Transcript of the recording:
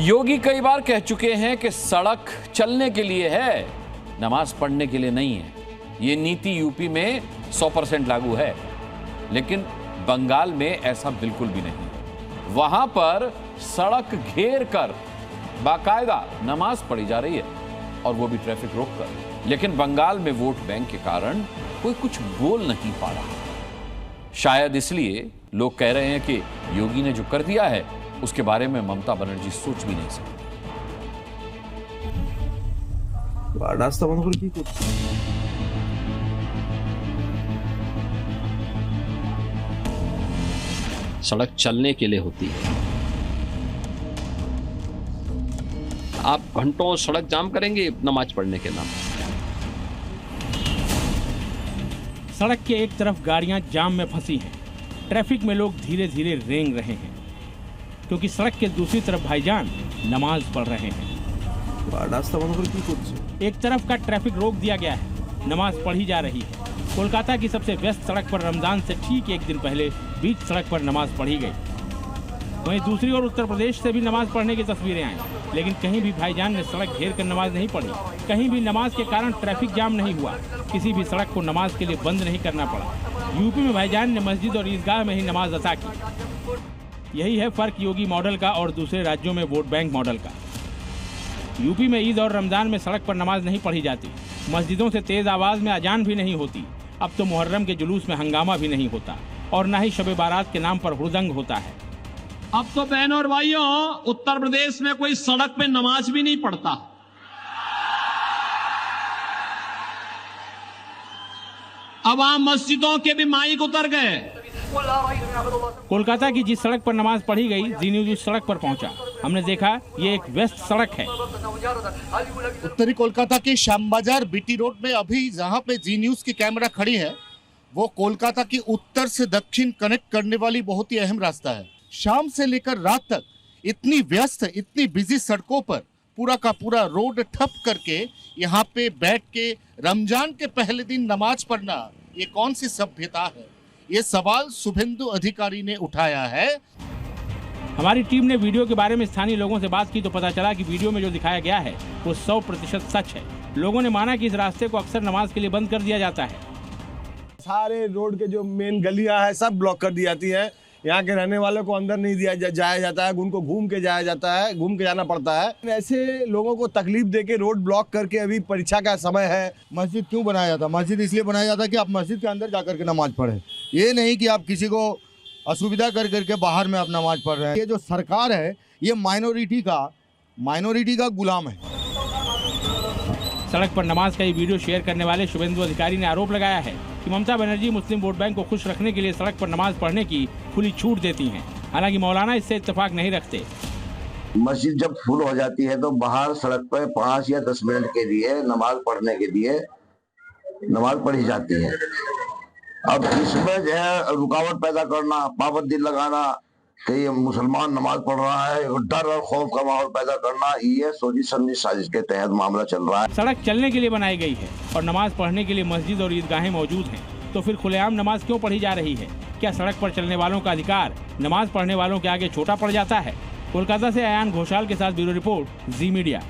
योगी कई बार कह चुके हैं कि सड़क चलने के लिए है, नमाज पढ़ने के लिए नहीं है। ये नीति यूपी में 100% लागू है, लेकिन बंगाल में ऐसा बिल्कुल भी नहीं। वहां पर सड़क घेर कर बाकायदा नमाज पढ़ी जा रही है, और वो भी ट्रैफिक रोक कर। लेकिन बंगाल में वोट बैंक के कारण कोई कुछ बोल नहीं पा रहा। शायद इसलिए लोग कह रहे हैं कि योगी ने जो कर दिया है उसके बारे में ममता बनर्जी सोच भी नहीं सकती। रास्ता बंद कर की सड़क चलने के लिए होती है। आप घंटों सड़क जाम करेंगे नमाज पढ़ने के नाम। सड़क के एक तरफ गाड़ियां जाम में फंसी हैं, ट्रैफिक में लोग धीरे धीरे रेंग रहे हैं, क्योंकि सड़क के दूसरी तरफ भाईजान नमाज पढ़ रहे हैं। रास्ता बंद कर की कुछ एक तरफ का ट्रैफिक रोक दिया गया है, नमाज पढ़ी जा रही है। कोलकाता की सबसे व्यस्त सड़क पर रमजान से ठीक एक दिन पहले बीच सड़क पर नमाज पढ़ी गई। वहीं दूसरी ओर उत्तर प्रदेश से भी नमाज पढ़ने की तस्वीरें आई, लेकिन कहीं भी भाईजान ने सड़क घेर कर नमाज नहीं पढ़ी। कहीं भी नमाज के कारण ट्रैफिक जाम नहीं हुआ, किसी भी सड़क को नमाज के लिए बंद नहीं करना पड़ा। यूपी में भाईजान ने मस्जिद और ईदगाह में ही नमाज अता की। यही है फर्क योगी मॉडल का और दूसरे राज्यों में वोट बैंक मॉडल का। यूपी में ईद और रमजान में सड़क पर नमाज नहीं पढ़ी जाती, मस्जिदों से तेज आवाज में अजान भी नहीं होती। अब तो मुहर्रम के जुलूस में हंगामा भी नहीं होता, और न ही शब बारात के नाम पर हुड़दंग होता है। अब तो बहनों और भाइयों, उत्तर प्रदेश में कोई सड़क पे नमाज भी नहीं पढ़ता। अब आम मस्जिदों के भी माइक उतर गए। कोलकाता की जिस सड़क पर नमाज पढ़ी गई, जी न्यूज उस सड़क पर पहुंचा। हमने देखा ये एक व्यस्त सड़क है। उत्तरी कोलकाता की श्याम बाजार बीटी रोड में अभी जहां पे जी न्यूज की कैमरा खड़ी है, वो कोलकाता की उत्तर से दक्षिण कनेक्ट करने वाली बहुत ही अहम रास्ता है। शाम से लेकर रात तक इतनी व्यस्त, इतनी बिजी सड़कों पर पूरा का पूरा रोड ठप करके यहाँ पे बैठ के रमजान के पहले दिन नमाज पढ़ना, ये कौन सी सभ्यता है? ये सवाल शुभेंदु अधिकारी ने उठाया है। हमारी टीम ने वीडियो के बारे में स्थानीय लोगों से बात की तो पता चला कि वीडियो में जो दिखाया गया है वो 100% सच है। लोगों ने माना कि इस रास्ते को अक्सर नमाज के लिए बंद कर दिया जाता है। सारे रोड के जो मेन गलियां है सब ब्लॉक कर दी जाती है। यहाँ के रहने वालों को अंदर नहीं जाया जाता है, उनको घूम के जाया जाता है, घूम के जाना पड़ता है। ऐसे लोगों को तकलीफ देके रोड ब्लॉक करके, अभी परीक्षा का समय है। मस्जिद क्यों बनाया जाता? मस्जिद इसलिए बनाया जाता है कि आप मस्जिद के अंदर जाकर के नमाज पढ़ें, ये नहीं कि आप किसी को असुविधा कर करके बाहर में आप नमाज पढ़ रहे हैं। ये जो सरकार है ये माइनॉरिटी का गुलाम है। सड़क पर नमाज का ये वीडियो शेयर करने वाले शुभेंदु अधिकारी ने आरोप लगाया है कि ममता बनर्जी मुस्लिम वोट बैंक को खुश रखने के लिए सड़क पर नमाज पढ़ने की खुली छूट देती हैं। हालांकि मौलाना इससे इत्तेफाक नहीं रखते। मस्जिद जब फुल हो जाती है तो बाहर सड़क पर 5 या 10 मिनट के लिए नमाज पढ़ने के लिए नमाज पढ़ी जाती है। अब इसमें जो है रुकावट पैदा करना, पाबंदी लगाना कि ये मुसलमान नमाज पढ़ रहा है, डर और खौफ का माहौल पैदा करना, ये सोची समझी साजिश के तहत मामला चल रहा है। सड़क चलने के लिए बनाई गई है और नमाज पढ़ने के लिए मस्जिद और ईदगाहें मौजूद हैं, तो फिर खुलेआम नमाज क्यों पढ़ी जा रही है? क्या सड़क पर चलने वालों का अधिकार नमाज पढ़ने वालों के आगे छोटा पड़ जाता है? कोलकाता से अयान घोषाल के साथ ब्यूरो रिपोर्ट, जी मीडिया।